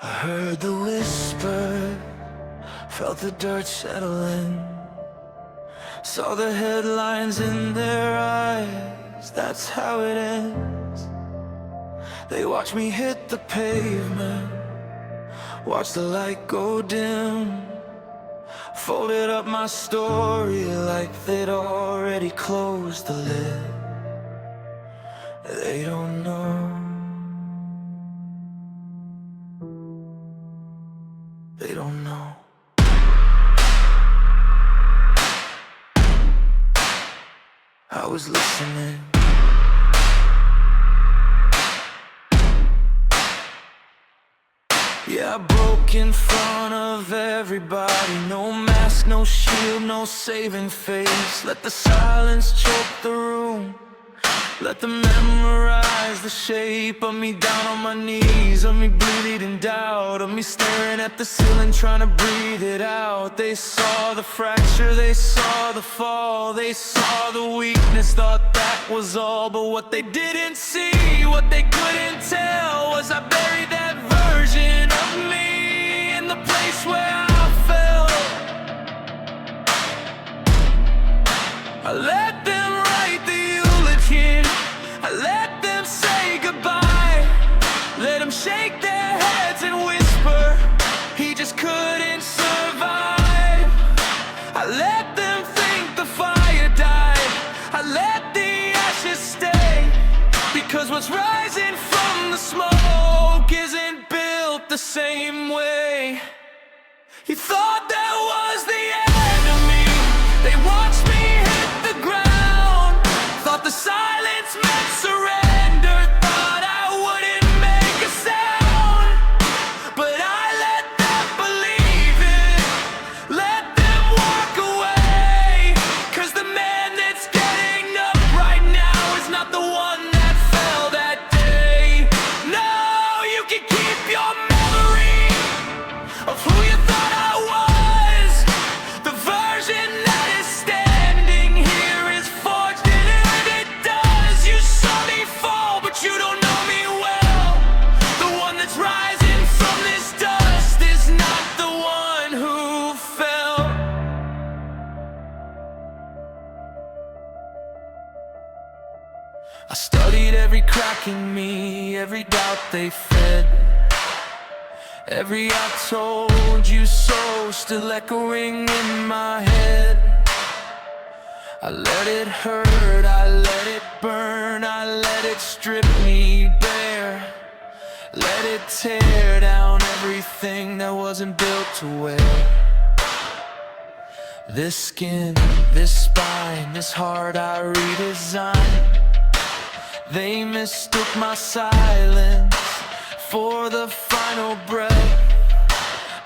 I heard the whisper, felt the dirt settle in, saw the headlines in their eyes, that's how it ends. They watched me hit the pavement, watched the light go dim, folded up my story like they'd already closed the lid. They don't know. They don't know. I was listening. Yeah, I broke in front of everybody. No mask, no shield, no saving face. Let the silence choke the room. Let them memorize the shape of me down on my knees, of me bleeding doubt, of me staring at the ceiling trying to breathe it out. They saw the fracture, they saw the fall, they saw the weakness, thought that was all. But what they didn't see, what they couldn't tell, was I buried that version of me in the place where I fell. I let them write the eulogy, I let them say goodbye, let them shake their heads and whisper, he just couldn't survive. I let them think the fire died, I let the ashes stay, because what's rising from the smoke isn't built the same way. You thought that was the end of me, they watched me hit the ground, thought the silence meant surrender, thought I wouldn't make a sound. But I let them believe it, let them walk away, 'cause the man that's getting up right now is not the one that fell that day. No, you can keep your memory of who you thought I was. The version that is standing here is forged in earth, it does. You saw me fall, but you don't know me well. The one that's rising from this dust is not the one who fell. I studied every crack in me, every doubt they fed, every I told you so still echoing in my head. I let it hurt, I let it burn, I let it strip me bare, let it tear down everything that wasn't built to wear. This skin, this spine, this heart I redesigned. They mistook my silence for the final breath,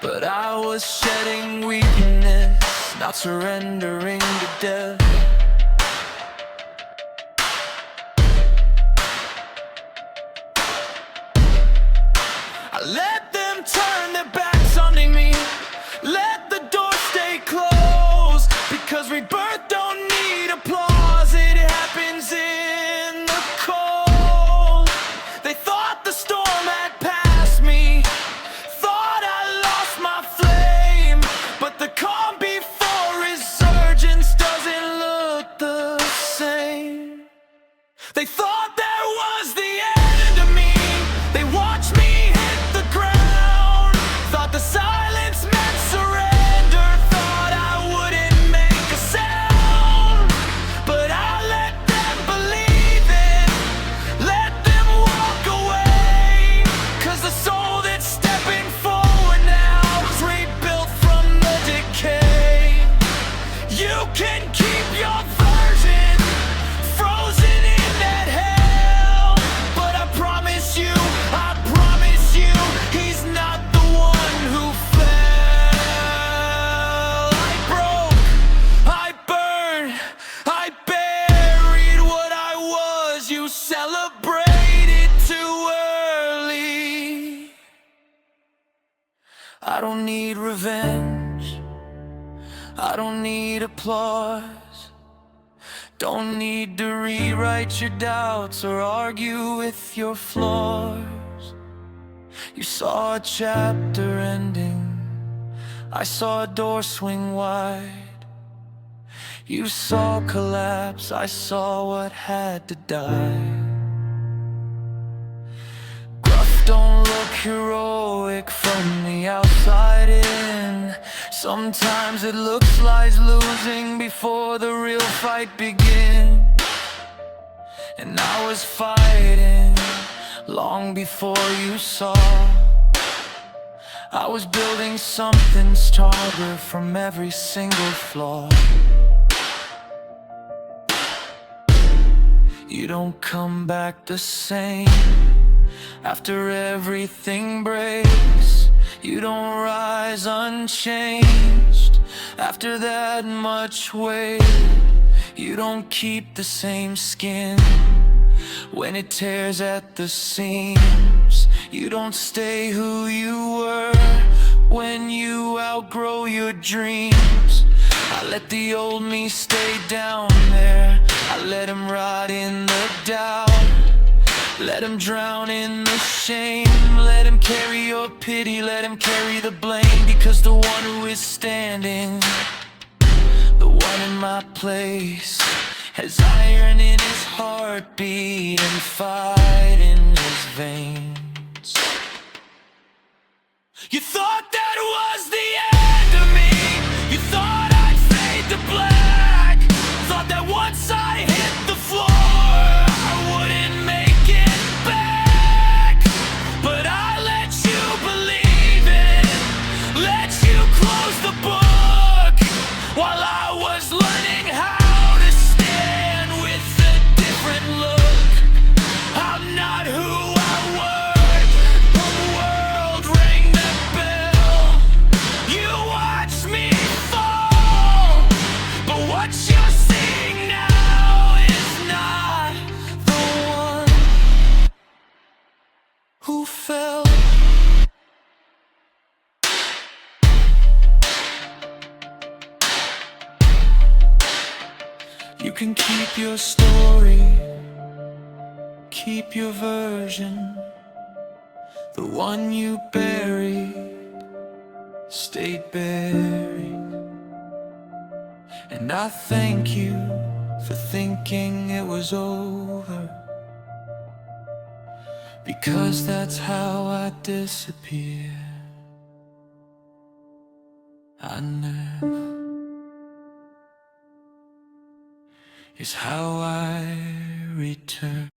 but I was shedding weakness, not surrendering to death. I let them turn their backs on me, let the door stay closed, because rebirth don't need applause, it happens in the cold. They thought the storm had passed me, thought I lost my flame, but the calm before resurgence doesn't look the same. They thought there was the end of me, they watched me hit the ground, thought the silence meant surrender, thought I wouldn't make a sound. But I let them believe it, let them walk away, 'cause the soul that's stepping forward now is rebuilt from the decay. You can keep your version frozen in that hell, but I promise you, he's not the one who fell. I broke, I burned, I buried what I was. You celebrated too early. I don't need revenge, I don't need applause, don't need to rewrite your doubts or argue with your flaws. You saw a chapter ending, I saw a door swing wide. You saw collapse, I saw what had to die. Gruff don't look heroic from the outside in. Sometimes it looks like losing before the real fight begins. And I was fighting long before you saw. I was building something stronger from every single flaw. You don't come back the same after everything breaks. You don't rise unchanged after that much weight. You don't keep the same skin when it tears at the seams. You don't stay who you were when you outgrow your dreams. I let the old me stay down there. I let him rot in the doubt. Let him drown in the shame. Let him carry your pity. Let him carry the blame. Because the one who is standing, the one in my place, has iron in his heartbeat and fight in his veins. You thought that was the end of me. You thought I'd fade to black. Thought that once I hit the floor I wouldn't make it back. But I let you believe it, let you close the book, while I was learning how to stand with a different look. I'm not who I was. The world rang the bell. You watched me fall, but what you're seeing now is not the one who fell. You can keep your story, keep your version. The one you buried stayed buried. And I thank you for thinking it was over, because that's how I disappear. I never is how I return.